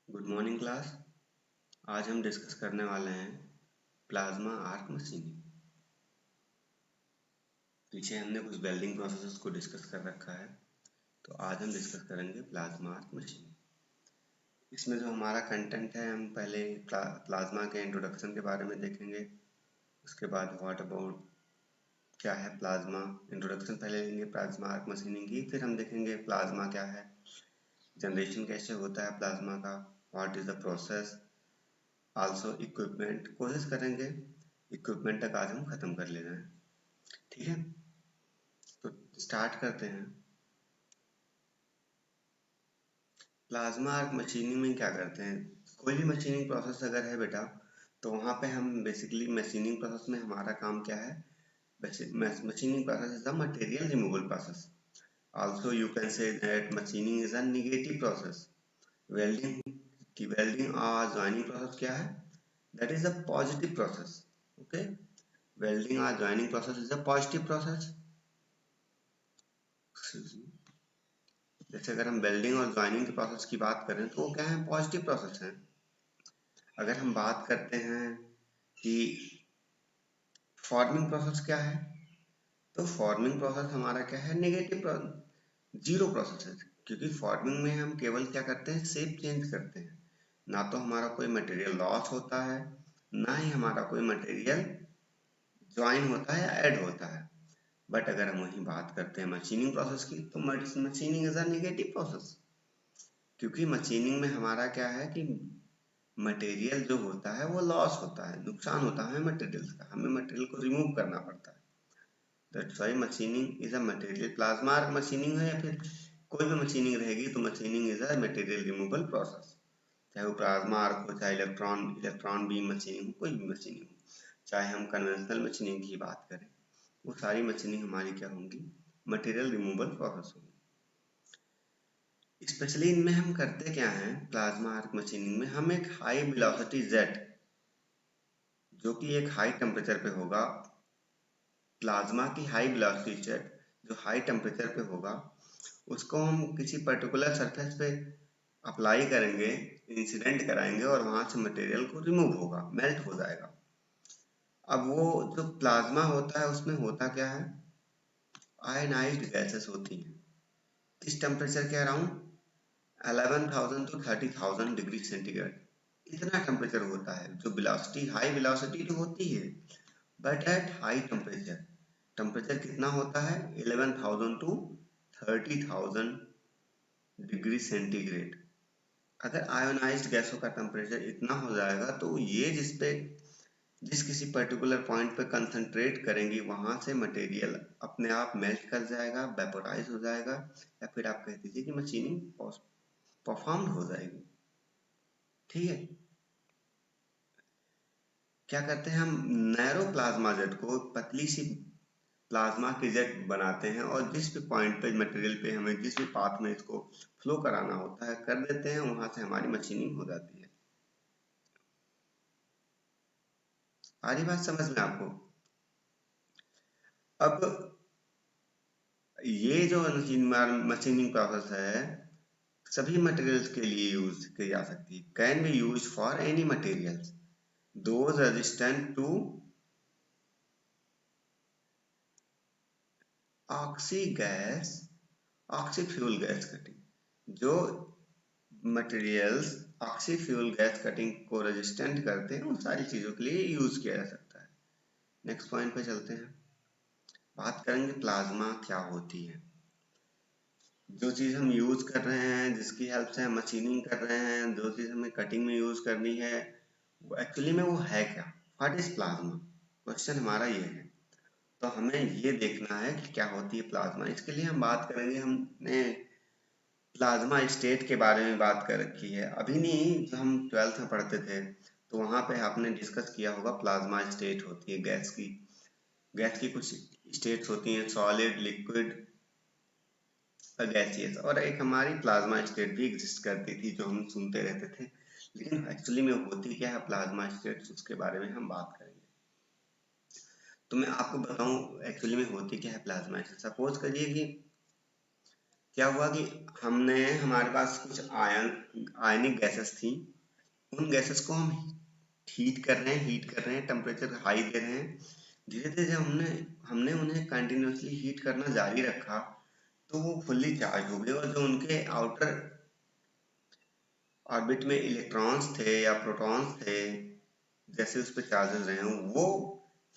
Good morning class. आज हम discuss करने वाले हैं प्लाज्मा आर्क मशीनिंग। पीछे हमने कुछ वेल्डिंग प्रोसेसेस को डिस्कस कर रखा है, तो आज हम डिस्कस करेंगे प्लाज्मा आर्क मशीनिंग। इसमें जो हमारा कंटेंट है, हम पहले प्लाज्मा के इंट्रोडक्शन के बारे में देखेंगे। उसके बाद व्हाट अबाउट क्या है प्लाज्मा, इंट्रोडक्शन पहले लेंगे प्लाज्मा आर्क मशीनिंग की। फिर हम देखेंगे प्लाज्मा क्या है, जनरेशन कैसे होता है प्लाज्मा का, what is the process, also equipment. कोशिश करेंगे इक्विपमेंट तक आज हम खत्म कर लेना है, ठीक है। तो स्टार्ट करते हैं। प्लाज्मा आर्क मशीनिंग में क्या करते हैं, कोई भी मशीनिंग प्रोसेस अगर है बेटा, तो वहाँ पे हम बेसिकली मशीनिंग प्रोसेस में हमारा काम क्या है, machining process is a material removal process. Also you can say that machining is a negative process. Welding की वेल्डिंग और जॉइनिंग प्रोसेस क्या है, that is a positive process. Okay, welding और joining process is a positive process. जैसे अगर हम welding और joining के प्रोसेस की बात करें तो वो क्या है, पॉजिटिव प्रोसेस है। अगर हम बात करते हैं कि फॉर्मिंग प्रोसेस क्या है, तो फॉर्मिंग प्रोसेस हमारा क्या है, नेगेटिव जीरो प्रोसेस है। क्योंकि फॉर्मिंग में हम केवल क्या करते हैं, शेप चेंज करते हैं, ना तो हमारा कोई मटेरियल लॉस होता है, ना ही हमारा कोई मटेरियल ज्वाइन होता है या ऐड होता है। बट अगर हम वही बात करते हैं मशीनिंग प्रोसेस की, तो machining is a negative process. क्योंकि मशीनिंग में हमारा क्या है कि मटेरियल जो होता है वो लॉस होता है, नुकसान होता है मटेरियल का, हमें मटेरियल को रिमूव करना पड़ता है। That's why machining is a material, plasma arc machining है या फिर कोई भी मशीनिंग रहेगी तो machining is a material removal process. चाहे वो प्लाज्मा आर्क हो, चाहे इलेक्ट्रॉन बीम मशीनिंग हो, कोई भी मशीनिंग हो, चाहे हम कन्वेंशनल मशीनिंग की बात करें, वो सारी मशीनिंग हमारी क्या होंगी, मटेरियल रिमूवल प्रोसेस होंगी। स्पेशली इनमें हम करते क्या हैं, प्लाज्मा आर्क मशीनिंग में हम एक हाई वेलोसिटी जेट, जो कि एक हाई टेम्परेचर पे होगा, प्लाज्मा की हाई वेलोसिटी जेट जो हाई टेम्परेचर पे होगा, उसको हम किसी पर्टिकुलर सरफेस पे अप्लाई करेंगे, इंसिडेंट कराएंगे और वहां से मटेरियल को रिमूव होगा, मेल्ट हो जाएगा। अब वो जो प्लाज्मा होता है उसमें होता क्या है, आयनाइज्ड गैसेस होती हैं। किस टेम्परेचर के अराउंड, 11,000 to 30,000 डिग्री सेंटीग्रेड, इतना टेम्परेचर होता है। जो वेलोसिटी, हाई वेलोसिटी तो होती है, but at high temperature, temperature कितना होता है, 11,000 to 30,000 डिग्री सेंटीग्रेड। अगर आयोनाइज्ड गैसों का टेम्परेचर इतना हो जाएगा तो ये जिस किसी पर्टिकुलर पॉइंट पे कंसंट्रेट करेंगी, वहां से मटेरियल अपने आप मेल्ट कर जाएगा, वेपोराइज हो जाएगा, या फिर आप कह दीजिए कि मशीनिंग परफॉर्म हो जाएगी, ठीक है। क्या करते हैं, हम नैरो प्लाज्मा जेट को, पतली सी प्लाज्मा की जेट बनाते हैं और जिस भी पॉइंट पे मटेरियल पे हमें जिस भी पाथ में इसको फ्लो कराना होता है कर देते हैं, वहां से हमारी मशीनिंग हो जाती है। आ रही बात समझ में आपको। अब ये जो मशीनिंग प्रोसेस है, सभी मटेरियल्स के लिए यूज की जा सकती है, can be used for any materials those resistant to oxy gas, oxy fuel gas cutting. जो materials oxy fuel gas cutting को रेजिस्टेंट करते हैं, उन सारी चीजों के लिए यूज किया जा सकता है। नेक्स्ट पॉइंट पे चलते हैं, बात करेंगे प्लाज्मा क्या होती है। जो चीज हम यूज कर रहे हैं, जिसकी हेल्प से हम मशीनिंग कर रहे हैं, जो चीज हमें कटिंग में यूज करनी है, वो एक्चुअली में वो है क्या, व्हाट इज प्लाज्मा, क्वेश्चन हमारा ये है। तो हमें ये देखना है कि क्या होती है प्लाज्मा। इसके लिए हम बात करेंगे, हमने प्लाज्मा स्टेट के बारे में बात कर रखी है अभी नहीं, जो हम 12th में पढ़ते थे तो वहां पे आपने डिस्कस किया होगा, प्लाज्मा स्टेट होती है गैस की कुछ स्टेट्स होती हैं, सॉलिड, लिक्विड, गैसियस, और एक हमारी प्लाज्मा स्टेट भी एग्जिस्ट करती थी जो हम सुनते रहते थे। लेकिन एक्चुअली में होती क्या है प्लाज्मा स्टेट, उसके बारे में हम बात करेंगे। तो मैं आपको बताऊं एक्चुअली में होती क्या है प्लाज्मा स्टेट। सपोज करिए कि क्या हुआ कि हमारे पास कुछ आयनिक गैसेस थी, उन गैसेस को हम हीट कर रहे हैं, टेम्परेचर हाई दे रहे हैं। धीरे धीरे हमने हमने उन्हें कंटिन्यूसली हीट करना जारी रखा तो वो फुल्ली चार्ज हो गए, और जो उनके आउटर ऑर्बिट में इलेक्ट्रॉन्स थे या प्रोटॉन्स थे, जैसे उस पर चार्जेस रहे हों, वो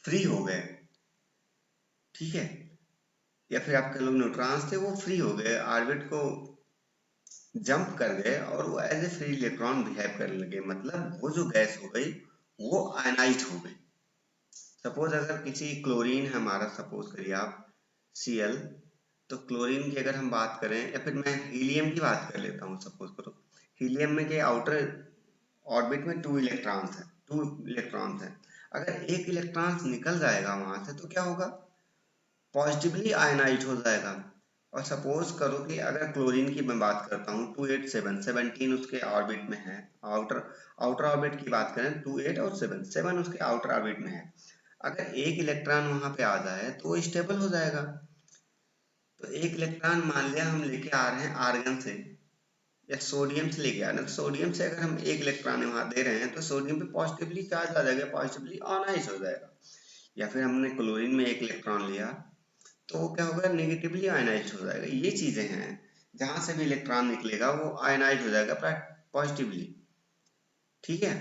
फ्री हो गए। ठीक है, या फिर आप कह लो न्यूट्रॉन्स थे, वो फ्री हो गए, ऑर्बिट को जंप कर गए और वो as a free electron behave करने लगे। मतलब वो जो गैस हो गई वो आयनाइज हो गई। सपोज अगर किसी क्लोरीन है हमारा, सपोज करिए आप Cl, तो क्लोरीन की अगर हम बात करें, या फिर मैं हीलियम की बात कर लेता हूँ, सपोज करो हीलियम में के आउटर ऑर्बिट में 2 इलेक्ट्रॉन्स हैं। अगर एक इलेक्ट्रॉन निकल जाएगा वहां से तो क्या होगा, पॉजिटिवली आयनाइज हो जाएगा। और सपोज करो कि अगर क्लोरीन की मैं बात करता हूँ 287 उसके ऑर्बिट में है, आउटर आउटर ऑर्बिट की बात करें 28 और 7 उसके आउटर ऑर्बिट में है। अगर एक इलेक्ट्रॉन वहां पे आ जाए तो वो स्टेबल हो जाएगा। तो एक इलेक्ट्रॉन मान लिया हम लेके आ रहे हैं आर्गन से या सोडियम से लेके आ रहे हैं, तो सोडियम से अगर हम एक इलेक्ट्रॉन वहां दे रहे हैं तो सोडियम पे पॉजिटिवली चार्ज आ जाएगा, पॉजिटिवली आयनाइज हो जाएगा। या फिर हमने क्लोरीन में एक इलेक्ट्रॉन लिया तो वो क्या होगा, नेगेटिवली आयनाइज हो जाएगा। ये चीजें हैं, जहां से भी इलेक्ट्रॉन निकलेगा वो आयनाइज हो जाएगा पॉजिटिवली। ठीक है,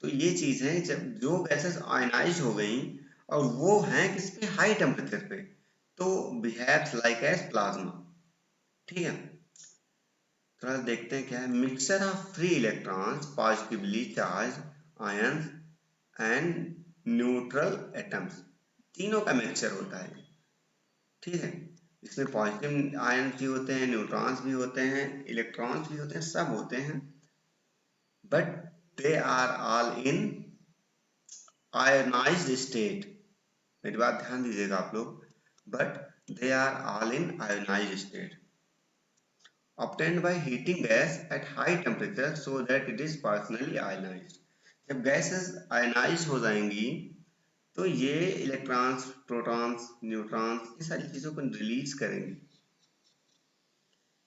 तो ये चीज है, जब जो गैसेस आयनाइज हो गई और वो हैं किस पे, हाई टेम्परेचर पे, तो बिहेव्स लाइक एज प्लाज्मा। ठीक है, थोड़ा देखते हैं क्या है। Mixture of free electrons, positively charge ions and neutral atoms, तीनों का मिक्सचर होता है। ठीक है, इसमें पॉजिटिव आयन भी होते हैं, न्यूट्रॉन्स भी होते हैं, इलेक्ट्रॉन्स भी होते हैं, सब होते हैं, but they are all in ionized state. मेरी बात ध्यान दीजिएगा आप लोग, but they are all in ionized state obtained by heating gas at high temperature so that it is partially ionized। जब गैसेस आयनाइज हो जाएंगी तो ये इलेक्ट्रॉन्स, प्रोटॉन्स, न्यूट्रॉन्स, ये सारी चीजों को रिलीज करेंगे।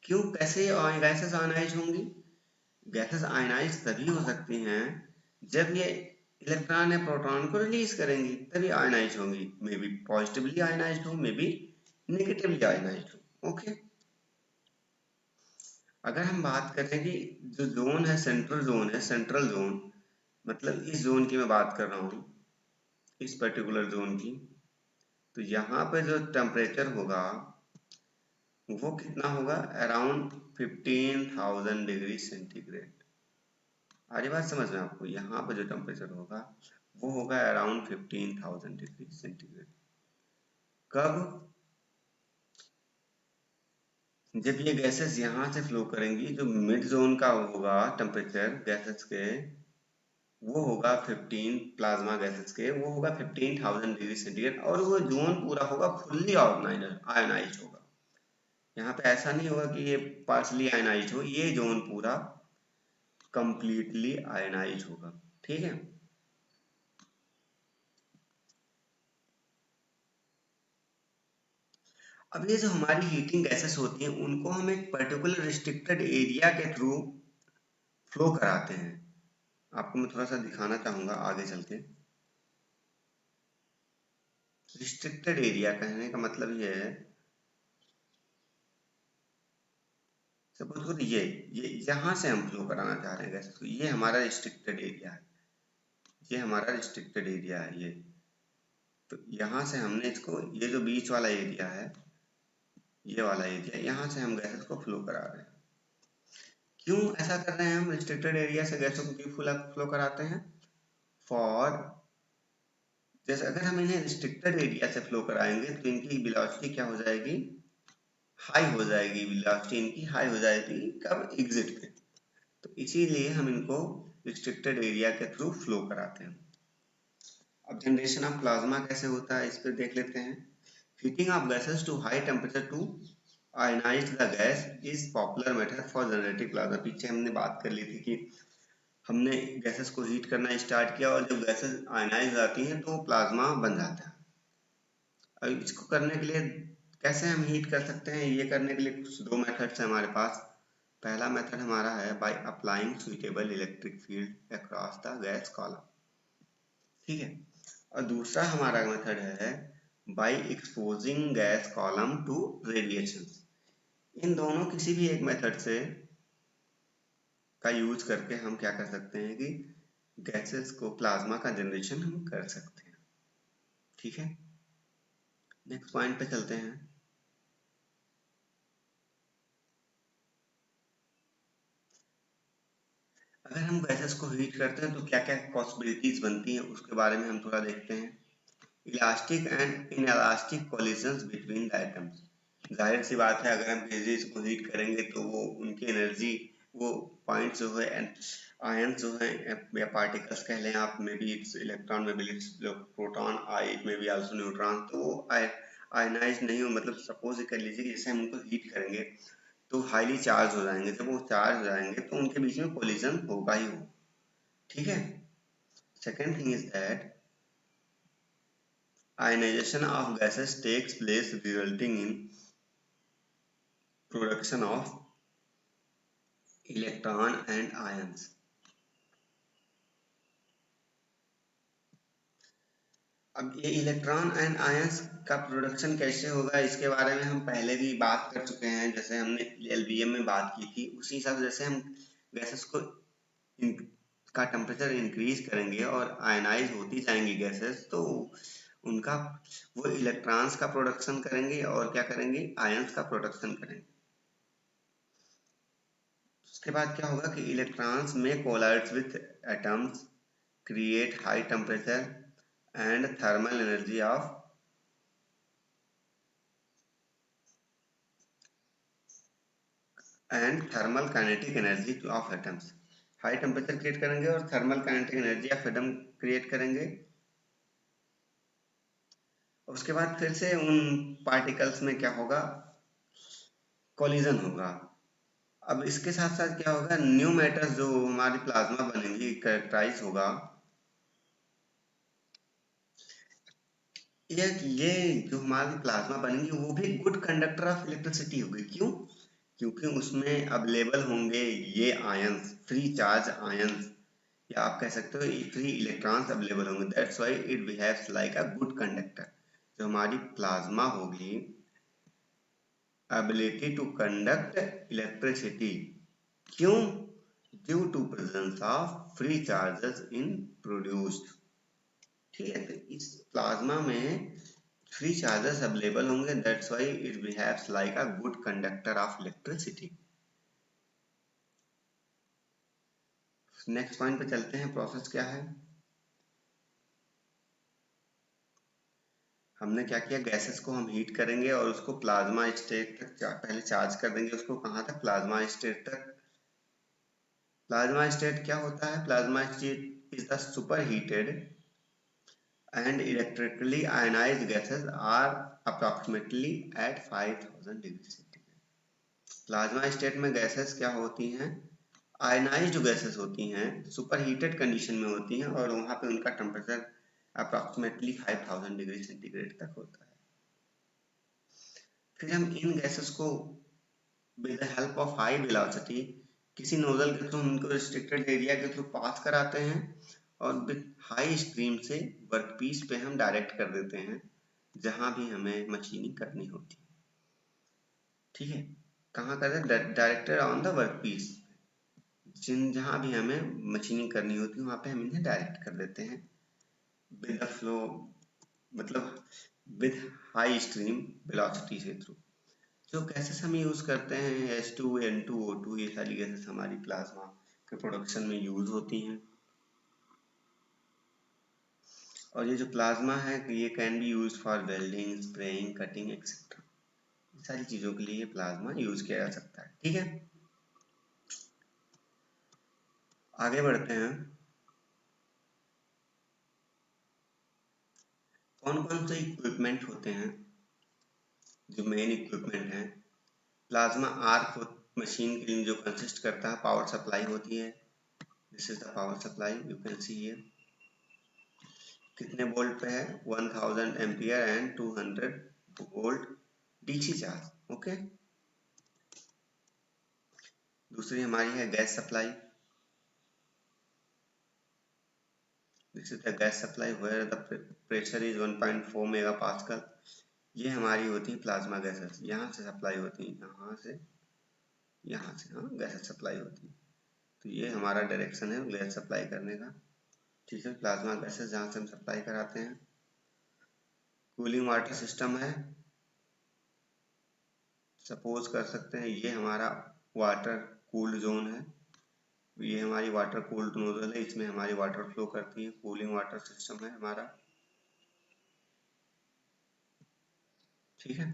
क्यों, कैसे गैसेस आयनाइज होंगी? गैसेस आयनाइज तभी हो सकती हैं जब ये इलेक्ट्रॉन या प्रोटॉन को रिलीज करेंगी, तभी आयनाइज होंगी। मे बी पॉजिटिवली आयनाइज हो, मे बी नेगेटिवली आयनाइज हो। ओके, अगर हम बात करें कि जो जोन है, सेंट्रल जोन, मतलब इस जोन की मैं बात कर रहा हूँ, इस पर्टिकुलर जोन की, तो यहाँ पे जो टेम्परेचर होगा वो कितना होगा, अराउंड 15,000 डिग्री सेंटीग्रेड। आ रही बात समझ में आपको? यहाँ पे जो टेम्परेचर होगा वो होगा अराउंड 15,000 डिग्री सेंटीग्रेड। कब, जब ये गैसेस यहाँ से फ्लो करेंगी, जो मिड जोन का होगा टेम्परेचर गैसेस के, वो होगा 15, प्लाज्मा गैसेस के वो होगा 15,000 डिग्री सेंटीग्रेड, और वो जोन पूरा होगा फुल्ली आयोनाइज होगा। यहाँ पे ऐसा नहीं होगा कि ये पार्शली आयोनाइज हो, ये जोन पूरा कंप्लीटली आयोनाइज होगा। ठीक है, अब ये जो हमारी हीटिंग गैसेस होती हैं उनको हम एक पर्टिकुलर रिस्ट्रिक्टेड एरिया के थ्रू फ्लो कराते हैं। आपको मैं थोड़ा सा दिखाना चाहूंगा आगे चल के। रिस्ट्रिक्टेड एरिया कहने का मतलब ये है, सपोज करो ये यहाँ से हम फ्लो कराना चाह रहे हैं गैसेस को, ये हमारा रिस्ट्रिक्टेड एरिया है, ये हमारा रिस्ट्रिक्टेड एरिया है ये। तो यहाँ से हमने इसको, ये जो बीच वाला एरिया है, ये वाला एरिया, यहाँ से हम गैसेस को फ्लो करा रहे हैं। क्यों ऐसा कर रहे हैं हम, रिस्ट्रिक्टेड एरिया से गैसों को क्यों फ्लो कराते हैं? फॉर, जैसे अगर हम इन्हें रिस्ट्रिक्टेड एरिया से फ्लो कराएंगे तो इनकी वेलोसिटी क्या हो जाएगी, हाई हो जाएगी। वेलोसिटी इनकी हाई हो जाएगी कब, एग्जिट पे। तो इसीलिए हम इनको रिस्ट्रिक्टेड एरिया के थ्रू फ्लो कराते हैं। अब जनरेशन ऑफ प्लाज्मा कैसे होता है, इस पर देख लेते हैं। Heating of gases to high temperature to ionize the gas is popular method for generating plasma. पीछे हमने बात कर ली थी कि हमने गैसेस को हीट करना स्टार्ट किया और जब गैसेस आयनाइज आती हैं तो प्लाज्मा बन जाता है। अब इसको करने के लिए कैसे हम हीट कर सकते हैं, ये करने के लिए कुछ दो मेथड्स हैं हमारे पास। पहला मेथड हमारा है by applying suitable electric field across the gas column, ठीक है। और दूसरा हमारा मेथड है by exposing gas column to radiation. इन दोनों किसी भी एक मेथड से का यूज करके हम क्या कर सकते हैं कि गैसेस को, प्लाज्मा का जनरेशन हम कर सकते हैं, ठीक है। नेक्स्ट पॉइंट पे चलते हैं। अगर हम गैसेस को हीट करते हैं तो क्या क्या पॉसिबिलिटीज बनती हैं उसके बारे में हम थोड़ा देखते हैं। Elastic and inelastic collisions between the atoms. जाहिर सी बात है, अगर हम किसी चीज को हीट करेंगे तो वो उनकी एनर्जी, वो पॉइंट जो है, आयन जो है या पार्टिकल्स कह लें आप, may be it's electron, may be it's proton, I may be also neutron, तो वो आयनाइज नहीं हो, मतलब सपोज कर लीजिए कि जैसे हम उनको हीट करेंगे तो हाईली चार्ज हो जाएंगे। जब वो चार्ज हो जाएंगे तो उनके बीच में कोलिजन होगा ही हो, ठीक है। Second thing is that ionization of gases takes place resulting in production of electron and ions. अब ये इलेक्ट्रॉन एंड आयंस का प्रोडक्शन कैसे होगा, इसके बारे में हम पहले भी बात कर चुके हैं। जैसे हमने एलबीएम में बात की थी, उसी हिसाब से जैसे हम गैसेस को का टेम्परेचर इंक्रीज करेंगे और आयनाइज होती जाएंगी गैसेस, तो उनका वो इलेक्ट्रॉन्स का प्रोडक्शन करेंगे और क्या करेंगे, आयंस का प्रोडक्शन करेंगे। उसके बाद क्या होगा कि इलेक्ट्रॉन्स में collides with atoms, create high temperature and thermal energy of and thermal kinetic energy of atoms। High temperature create करेंगे और thermal kinetic energy of atom create करेंगे। उसके बाद फिर से उन पार्टिकल्स में क्या होगा, कोलिजन होगा। अब इसके साथ साथ क्या होगा, न्यू मैटर जो हमारी प्लाज्मा बनेगी, कैरेक्टराइज होगा। ये जो हमारी प्लाज्मा बनेगी वो भी गुड कंडक्टर ऑफ इलेक्ट्रिसिटी होगी। क्यों? क्योंकि उसमें अवेलेबल होंगे ये आयंस, फ्री चार्ज आयंस, या आप कह सकते हो फ्री इलेक्ट्रॉन्स अवेलेबल होंगे। That's why it behaves like a good conductor. जो हमारी प्लाज्मा होगी, एबिलिटी टू कंडक्ट इलेक्ट्रिसिटी, क्यों? Due to presence of free charges in produced, ठीक है। तो इस प्लाज्मा में फ्री चार्जेस अवेलेबल होंगे, that's why it behaves like a good conductor of electricity. Next point पे चलते हैं, प्रोसेस क्या है। हमने क्या किया, गैसेस को हम हीट करेंगे और उसको प्लाज्मा स्टेट तक पहले चार्ज कर देंगे। उसको कहाँ तक, प्लाज्मा स्टेट तक। प्लाज्मा स्टेट क्या होता है, plasma state is the super heated and electrically ionized gases are approximately at 5000 degree centigrade. Plasma state में गैसेस क्या होती हैं, आयनाइज्ड गैसेस होती हैं, सुपर हीटेड कंडीशन में होती हैं और वहां पे उनका टेम्परेचर अप्रोक्सीमेटली 5000 डिग्री सेंटीग्रेड तक होता है। फिर हम इन गैसेस को with the help of high velocity किसी नोजल के थ्रू उनको रिस्ट्रिक्टेड एरिया के थ्रू पास कराते हैं और विद हाई स्ट्रीम से वर्कपीस पे हम डायरेक्ट कर देते हैं जहां भी हमें मशीनिंग करनी होती है, ठीक है। कहाँ कर दें, डायरेक्टेड ऑन द वर्कपीस। जहां भी हमें मशीनिंग करनी होती है वहां पे हम इन्हें डायरेक्ट कर देते हैं विद द फ्लो, मतलब विद हाई स्ट्रीम वेलोसिटी से थ्रू। जो गैसेस हम यूज करते हैं H2, N2, O2, ये सारी गैसेस हमारी प्लाज्मा के प्रोडक्शन में यूज होती हैं। और ये जो प्लाज्मा है ये can be used for welding, spraying, cutting etcetera. सारी चीजों के लिए ये प्लाज्मा यूज किया जा सकता है, ठीक है। आगे बढ़ते हैं। कौन कौन से इक्विपमेंट होते हैं जो मेन इक्विपमेंट है। प्लाज्मा आर्क मशीन के लिए जो कंसिस्ट करता है, पावर सप्लाई होती है। This is the power supply, you can see here. कितने वोल्ट पे है, 1000 ampere and 200 volt DC charge. Okay, दूसरी हमारी है gas supply. This is the gas supply where the pressure is 1.4 mega pascal. ये हमारी होती है प्लाज्मा गैसेस, यहाँ से सप्लाई होती है, यहाँ से हाँ गैसेस सप्लाई होती है। तो ये हमारा डायरेक्शन है गैस सप्लाई करने का। ठीक है, प्लाज्मा गैसेस जहाँ से हम सप्लाई कराते हैं। कूलिंग वाटर सिस्टम है, सपोज कर सकते हैं ये हमारा वाटर कूल्ड जोन है, ये हमारी वाटर कूल्ड नोजल है, इसमें हमारी वाटर फ्लो करती है, कूलिंग वाटर सिस्टम है हमारा। ठीक है,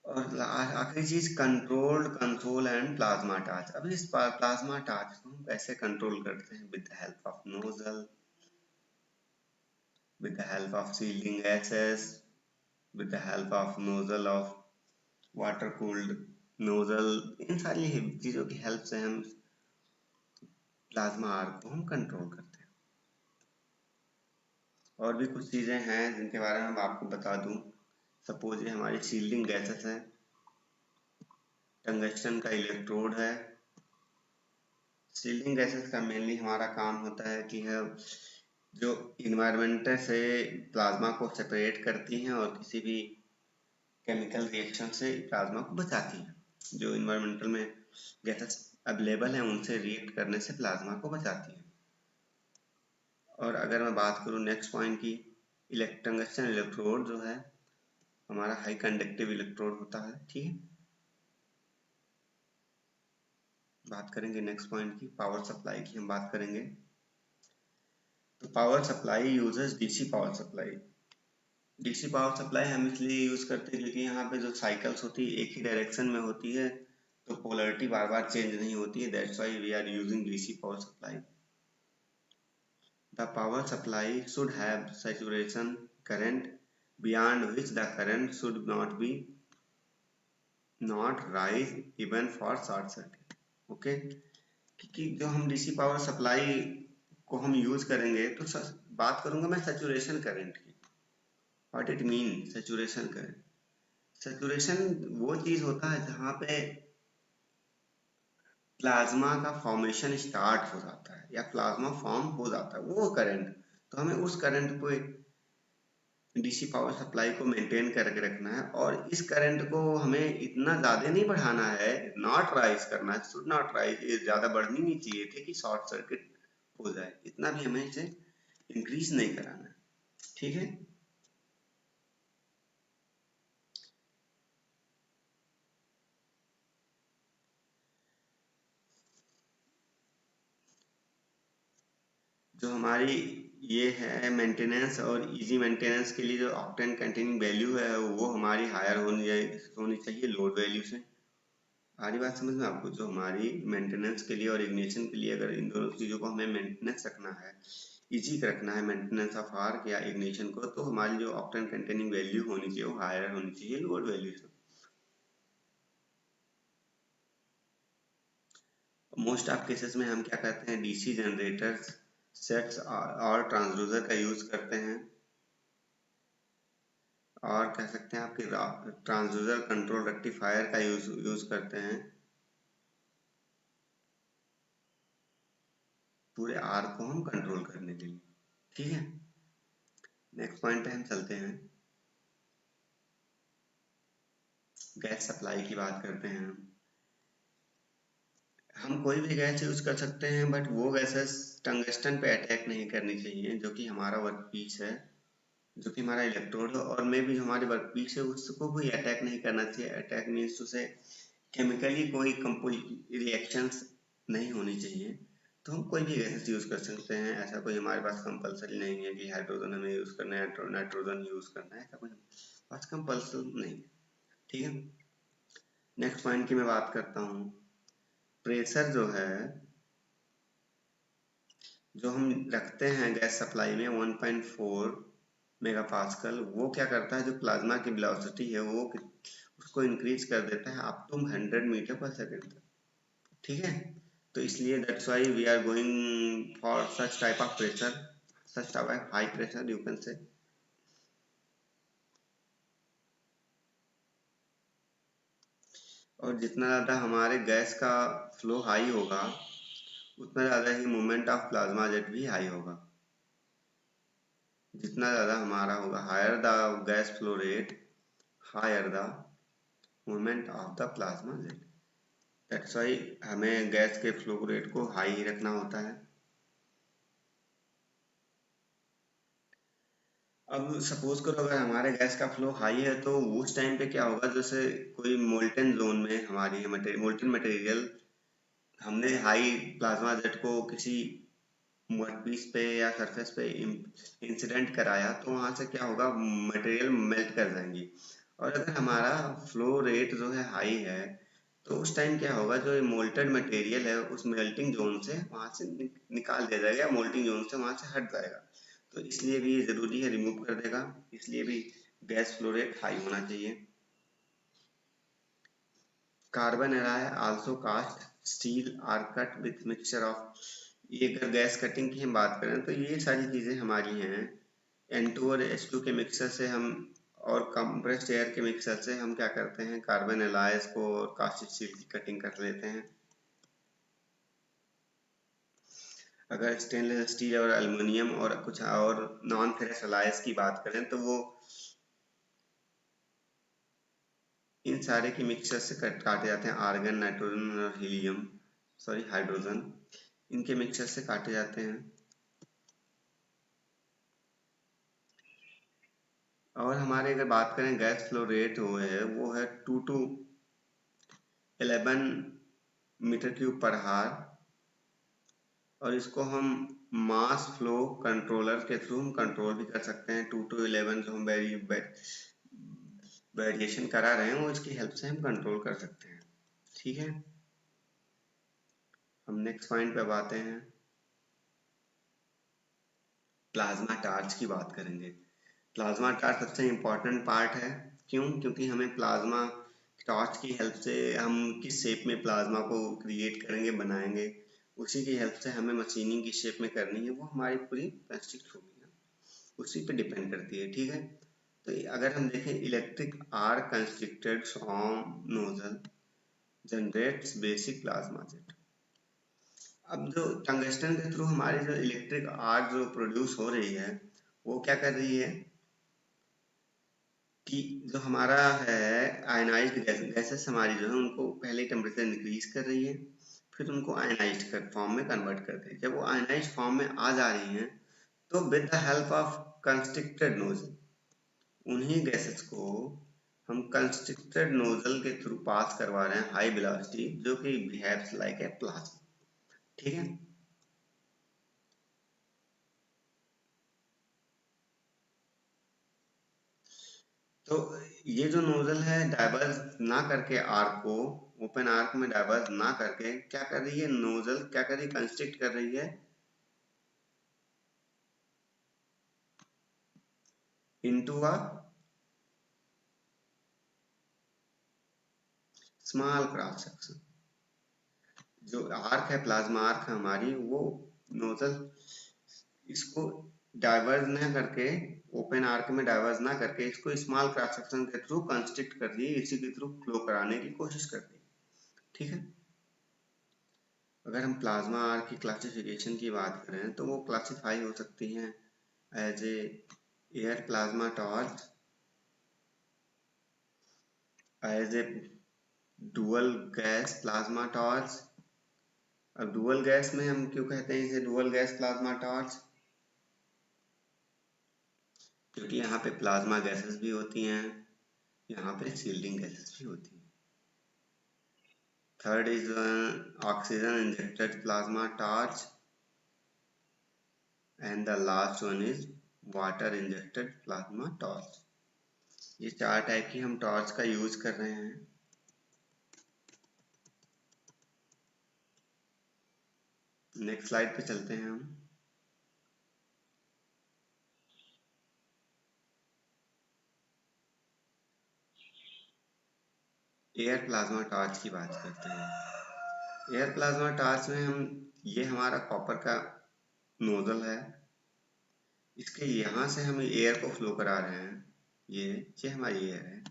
और आखिरी चीज controlled control and plasma torch. अब इस प्लाज्मा टार्च को हम कैसे कंट्रोल करते हैं? With the help of nozzle, with the help of shielding gases, with the help of nozzle of water cooled nozzle, इन सारी चीजों की हेल्प से हम प्लाज्मा आर्क को हम कंट्रोल करते हैं। और भी कुछ चीजें हैं जिनके बारे में मैं आपको बता दूं। सपोज ये हमारी शील्डिंग गैसेस है, टंगस्टन का इलेक्ट्रोड है। शील्डिंग गैसेस का मेनली हमारा काम होता है कि है जो इन्वायरमेंट से प्लाज्मा को सेपरेट करती हैं और किसी भी केमिकल रिएक्शन से प्लाज्मा को बचाती है। जो इन्वायरमेंटल में गैसेस अवेलेबल हैं उनसे रिएक्ट करने से प्लाज्मा को बचाती है। और अगर मैं बात करूं नेक्स्ट पॉइंट की, टंगस्टन इलेक्ट्रोड जो है हमारा हाई कंडक्टिव इलेक्ट्रोड होता है। ठीक है, बात करेंगे नेक्स्ट पॉइंट की, पावर सप्लाई की हम बात करेंगे। तो power supply uses DC power supply. DC power supply हम इसलिए यूज करते हैं क्योंकि यहाँ पे जो साइकिल्स होती है एक ही डायरेक्शन में होती है, तो पोलरिटी बार बार चेंज नहीं होती है। That's why we are using DC power supply. The power supply should have saturation current beyond which the current should not rise even for short circuit। Okay, क्योंकि जो हम डीसी पावर सप्लाई को हम use करेंगे तो बात करूंगा मैं सैचुरेशन करंट की। What it mean saturation current? Saturation वो चीज होता है जहाँ पे प्लाज्मा का फॉर्मेशन स्टार्ट हो जाता है या प्लाज्मा फॉर्म हो जाता है, वो करंट। तो हमें उस करंट को डीसी पावर सप्लाई को मेंटेन करके रखना है, और इस करंट को हमें इतना ज्यादा नहीं बढ़ाना है, नॉट राइज करना है, शुड नॉट राइज, ये ज्यादा बढ़नी नहीं चाहिए थी कि शॉर्ट सर्किट हो जाए, इतना भी हमें इसे इंक्रीज नहीं कराना है। ठीक है, जो हमारी ये है मेंटेनेंस और इजी मेंटेनेंस के लिए जो ऑक्टेन कंटेनिंग वैल्यू है वो हमारी हायर होनी चाहिए लोड वैल्यू से। सारी बात समझ में आपको? जो हमारी मेंटेनेंस के लिए और इग्निशन के लिए अगर इन दोनों चीजों को हमें मेंटेनेंस रखना है, इजी रखना है मेंटेनेंस ऑफ आर्क या इग्निशन को, तो हमारी जो ऑक्टेन कंटेनिंग वैल्यू होनी चाहिए वो हायर होनी चाहिए लोड वैल्यू से। मोस्ट ऑफ केसेस में हम क्या करते हैं, डीसी जनरेटर्स सेट्स और ट्रांसड्यूसर का यूज करते हैं, और कह सकते हैं आपके ट्रांसड्यूसर कंट्रोल रेक्टिफायर का यूज करते हैं पूरे आर्क को हम कंट्रोल करने के लिए। ठीक है, नेक्स्ट पॉइंट पे हम चलते हैं, गैस सप्लाई की बात करते हैं। हम कोई भी गैस यूज कर सकते हैं बट वो गैसेस टंगस्टन पे अटैक नहीं करनी चाहिए, जो कि हमारा वर्क पीस है, जो कि हमारा इलेक्ट्रोड है, और में भी जो हमारे वर्क पीस है उसको भी अटैक नहीं करना चाहिए। अटैक मीन्स उसे केमिकली कोई रिएक्शंस नहीं होनी चाहिए। तो हम कोई भी गैसेस यूज कर सकते हैं, ऐसा कोई हमारे पास कंपल्सरी नहीं है कि हाइड्रोजन हमें यूज करना है, नाइट्रोजन यूज करना है, ऐसा कोई पास कंपल्सरी नहीं। ठीक है, नेक्स्ट पॉइंट की मैं बात करता हूँ। प्रेशर जो है जो हम रखते हैं गैस सप्लाई में 1.4 मेगा पास्कल, वो क्या करता है, जो प्लाज्मा की वेलोसिटी है वो उसको इंक्रीज कर देता है अप टू 100 मीटर पर सेकेंड तक। ठीक है, तो इसलिए that's why we are going for such type of pressure. such a high pressure, you can say. और जितना ज़्यादा हमारे गैस का फ्लो हाई होगा उतना ज़्यादा ही मूवमेंट ऑफ प्लाज्मा जेट भी हाई होगा। जितना ज़्यादा हमारा होगा higher the gas flow rate, higher the movement of the plasma jet. That's why हमें गैस के फ्लो रेट को हाई ही रखना होता है। अब सपोज करो अगर हमारे गैस का फ्लो हाई है तो उस टाइम पे क्या होगा, जैसे कोई मोल्टन जोन में हमारी मोल्टन मटेरियल, हमने हाई प्लाज्मा जेट को किसी वर्कपीस पे या सरफेस पे इंसिडेंट कराया तो वहां से क्या होगा, मटेरियल मेल्ट कर जाएंगी। और अगर हमारा फ्लो रेट जो है हाई है तो उस टाइम क्या होगा, जो मोल्टेड मटेरियल है उस मेल्टिंग जोन से वहां से निकाल दिया जाएगा, मोल्टिंग जोन से वहां से हट जाएगा। तो इसलिए भी ये जरूरी है, रिमूव कर देगा, इसलिए भी गैस फ्लो रेट हाई होना चाहिए। Carbon array also cast steel are cut with mixture of, ये अगर गैस कटिंग की हम बात करें तो ये सारी चीजें हमारी हैं। N2 और H2 के मिक्सर से हम और कंप्रेस्ड एयर के मिक्सर से हम क्या करते हैं, कार्बन एलाइज को और कास्ट स्टील की कटिंग कर लेते हैं। अगर स्टेनलेस स्टील और एल्युमिनियम और कुछ और नॉन फेरस एलाइज की बात करें तो वो इन सारे के मिक्सचर से काटे जाते हैं। आर्गन, नाइट्रोजन और हीलियम, सॉरी हाइड्रोजन, इनके मिक्सचर से काटे जाते हैं। और हमारे अगर बात करें गैस फ्लो रेट वो है 2 to 11 मीटर क्यूब पर हार, और इसको हम मास फ्लो कंट्रोलर के थ्रू हम कंट्रोल भी कर सकते हैं। 2 to 11 जो हम वेरिएशन करा रहे हैं वो इसकी हेल्प से हम कंट्रोल कर सकते हैं। ठीक है, हम नेक्स्ट पॉइंट पे अब आते हैं, प्लाज्मा टार्च की बात करेंगे। प्लाज्मा टार्च सबसे इम्पोर्टेंट पार्ट है। क्यों? क्योंकि हमें प्लाज्मा टॉर्च की हेल्प से हम किस शेप में प्लाज्मा को क्रिएट करेंगे, बनाएंगे, उसी की हेल्प से हमें मशीनिंग की शेप में करनी है, वो हमारी पूरी कंस्ट्रक्ट होगी ना, उसी पे डिपेंड करती है। ठीक है, तो अगर हम देखें, electric arc constructed from nozzle generates basic plasma jet. अब जो टंगस्टन के थ्रू हमारी जो इलेक्ट्रिक आर्क जो प्रोड्यूस हो रही है वो क्या कर रही है कि जो हमारा है आयनाइज्ड गैसेस हमारी जो है उनको पहले टेम्परेचर इंक्रीज कर रही है, फिर उनको आयनाइज्ड कर फॉर्म में कन्वर्ट कर रही है। जब वो आयनाइज्ड फॉर्म में आ जा रही हैं तो with the help of constricted nozzle उन्हीं गैसेस को हम कंस्ट्रिक्टेड नोजल के थ्रू पास करवा रहे हैं हाई वेलोसिटी, जो कि बिहेव्स लाइक ए प्लाज्मा। ठीक है, तो ये जो नोजल है डाइवर्ज ना करके आर्क को ओपन आर्क में डाइवर्ज ना करके क्या कर रही है, नोजल क्या कर रही है, कंस्ट्रिक्ट कर रही है into a small cross section. जो आर्क है, प्लाज्मा आर्क है हमारी, वो नोजल इसको डाइवर्ज ना करके, ओपन आर्क में डाइवर्ज ना करके इसको स्मॉल क्रॉस सेक्शन के थ्रू कंस्ट्रिक्ट कर रही है, इसी के थ्रू फ्लो कराने की कोशिश कर रही है। ठीक है, अगर हम प्लाज्मा आर्क की क्लासिफिकेशन की बात करें तो वो क्लासिफाई हो सकती हैं as a air plasma torch, as a dual gas plasma torch. अब डुअल गैस में हम क्यों कहते हैं इसे डुअल गैस प्लाज्मा टॉर्च, क्योंकि यहाँ पे प्लाज्मा गैसेस भी होती हैं, यहाँ पे शील्डिंग गैसेस भी होती हैं। Third is oxygen injected plasma torch and the last one is water injected plasma torch. ये चार टाइप की हम टॉर्च का यूज कर रहे हैं। नेक्स्ट स्लाइड पे चलते हैं हम। एयर प्लाज्मा टॉर्च की बात करते हैं। एयर प्लाज्मा टॉर्च में हम, ये हमारा कॉपर का नोजल है, इसके यहाँ से हम एयर को फ्लो करा रहे हैं, ये हमारी एयर है।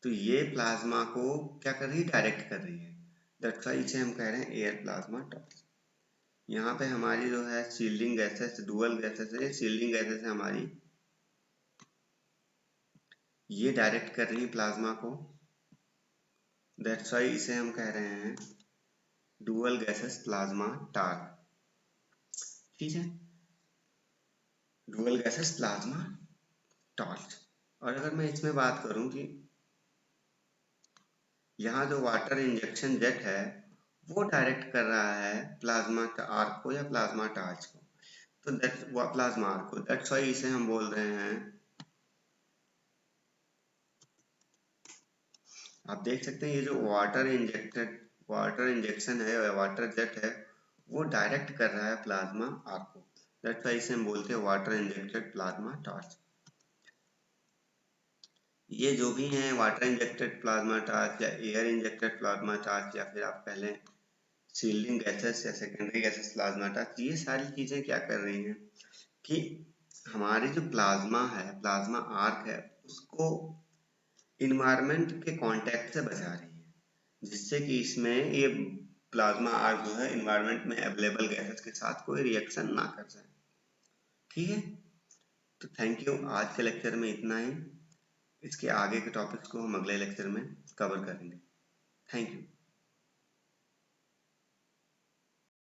तो ये प्लाज्मा को क्या कर रही है, डायरेक्ट कर रही है। दैट्स व्हाई इसे हम कह रहे हैं एयर प्लाज्मा टॉर्च। यहाँ पे हमारी जो है शील्डिंग गैसेस, डुअल गैसेस है, शील्डिंग गैसेस है हमारी, ये डायरेक्ट कर रही है प्लाज्मा को। दैट्स व्हाई इसे हम कह रहे हैं डुअल गैसेस प्लाज्मा टॉर्च। ठीक है, डुअल गैसेस प्लाज्मा टॉर्च। और अगर मैं इसमें बात करूं कि यहाँ जो वाटर इंजेक्शन जेट है वो डायरेक्ट कर रहा है प्लाज्मा आर्क को या प्लाज्मा टॉर्च को, तो दैट प्लाज्मा आर्क को, दैट्स व्हाई इसे हम बोल रहे हैं, आप देख सकते हैं ये जो वाटर इंजेक्शन है या वाटर जेट है वो डायरेक्ट कर रहा है प्लाज्मा आर्क को, दैट्स व्हाई इसे हम बोलते हैं वाटर इंजेक्टेड प्लाज्मा टॉर्च। ये जो भी हैं वाटर इंजेक्टेड प्लाज्मा टॉर्च या एयर इंजेक्टेड प्लाज्मा टॉर्च या फिर आप कह लें शील्डिंग गैसेस या सेकेंडरी गैसेस प्लाज्मा टॉर्च, ये सारी चीजें क्या कर रही हैं कि हमारी जो प्लाज्मा है, प्लाज्मा आर्क है, उसको इन्वायरमेंट के कांटेक्ट से बचा रही है, जिससे कि इसमें ये प्लाज्मा आर्क जो है इन्वायरमेंट में अवेलेबल गैसेस के साथ कोई रिएक्शन ना कर जाए। ठीक है, तो थैंक यू, आज के लेक्चर में इतना ही। इसके आगे के टॉपिक्स को हम अगले लेक्चर में कवर करेंगे। Thank you.